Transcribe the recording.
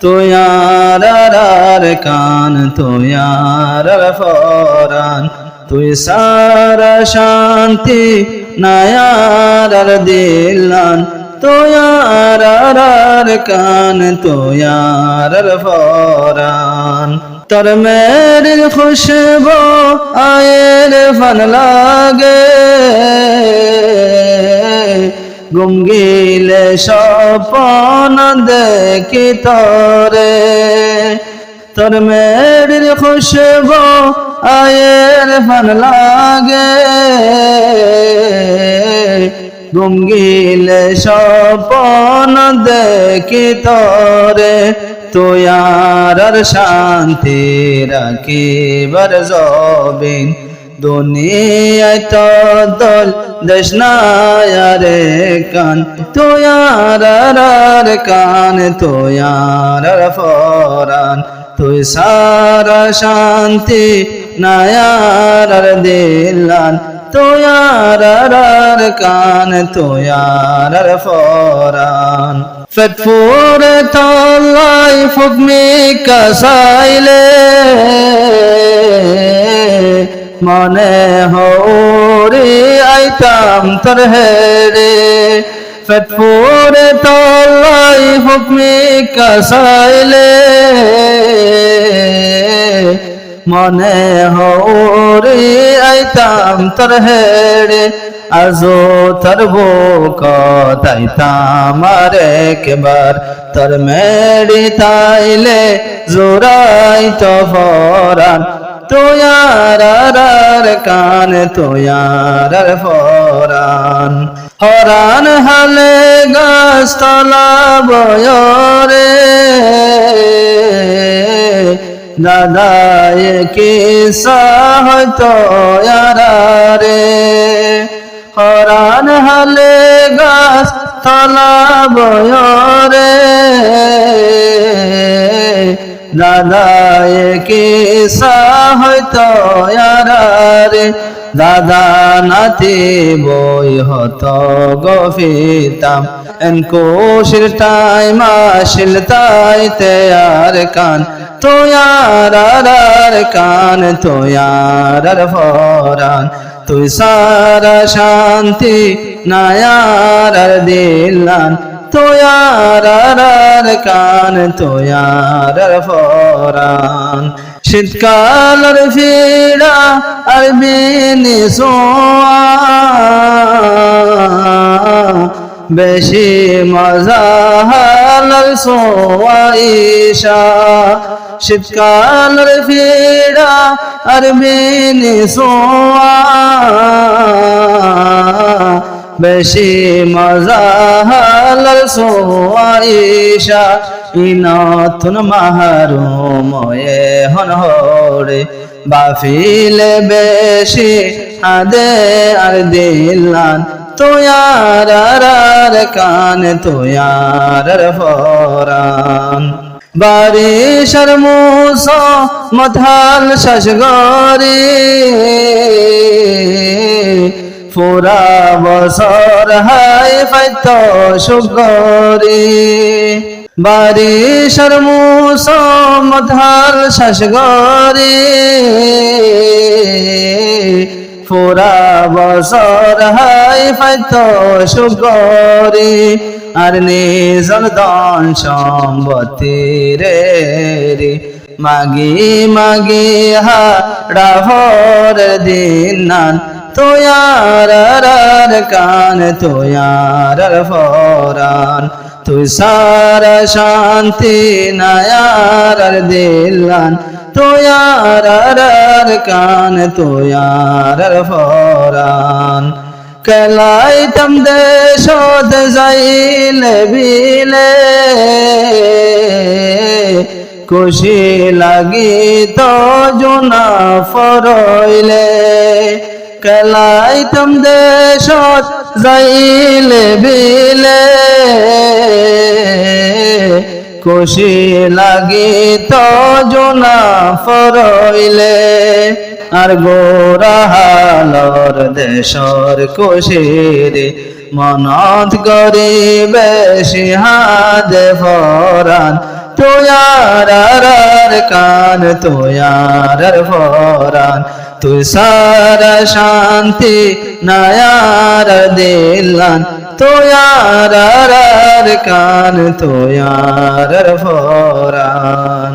তুয়ার কান তুয়ার ফরান তুই সারা শান্তি নায়ার দিলান তুয়ার কান তুয়ার ফরান তোর মেরে খুশবু আয়ের ফন লাগে গুমগিলে স্বপ্ন দেখি তোরে তোর মেরির খুশবু আয়ের ফন লাগে গুমগিলে স্বপ্ন দেখি তোরে তুয়ার শান্তি রাখিবার জবিন দুনিয়ায় তো দল দেশ নায়ারে কান তুয়ার কান তুয়ার ফরান তুই সারা শান্তি নায়ার দিলান তুয়ার কান তুয়ার ফরান ফটফুরে তলাই ফুকমি কাসাইলে মনে হৌরি আইতাম তোর হেরে ফটফুরে তলাই ফুকমি কাসাইলে মনে হৌরি আইতাম তোর হেরে আজো তোর বুক তাইতাম আর একবার তোর মেরি তাইলে জোরাই তো ফরান তুয়ার কান তুয়ার ফরান হরান হালে গাছতলা বয়রে দাদায় কিসা হয়তো রে হরান হালে গাছতলা বয়রে দাদায় কিসা হয়তো রে দাদা নাতি বই হতো গফিতাম এনকোশির টাইম আসিল তাইতে আর কান তুয়ার কান তুয়ার ফরান তুই সারা শান্তি নায়ার দিলান তুয়ার কান তুয়ার ফরান শীতকালের ফিরা আর বিনি সোয়া বেশি মজা হালাল সোয়াইশা শীতকালের ফিরা আর বিনি সোয়া বেশি মজা হালাল সোয়াইশা ইনতুন মাহরুম হন হরে বাফিলে বেশি আদে আর দিলান তুয়ার কান তুয়ার ফরান বারিশার মুসা মথাল শাসগরি পুরা বছর হাই ফাইত সুগরি বারিশার মুসা মথাল শাসগরি পুরা বছর হাই ফাইত সুগরি আর নিজল দন সম্পত্তি রে মাগি মাগি হাড়াভর দিনান তুয়ার কান তুয়ার ফরান তুই সারা শান্তি নায়ার দিলান তুয়ার কান তুয়ার ফরান কেলাইতাম দেশত যাইলে বিলে খুশি লাগি তো জোনা ফরইলে কেলাইতাম দেশত যাইলে বিলে খুশি লাগি তো জোনা ফরইলে আর গোরা হালর দেশর খুশির মনত গরিবে সিহাদে ফরান তোয়ার কান তোয়ার ফরান তুই সারা শান্তি নায়ার দিলান তোয়ার কান তোয়ার ফরান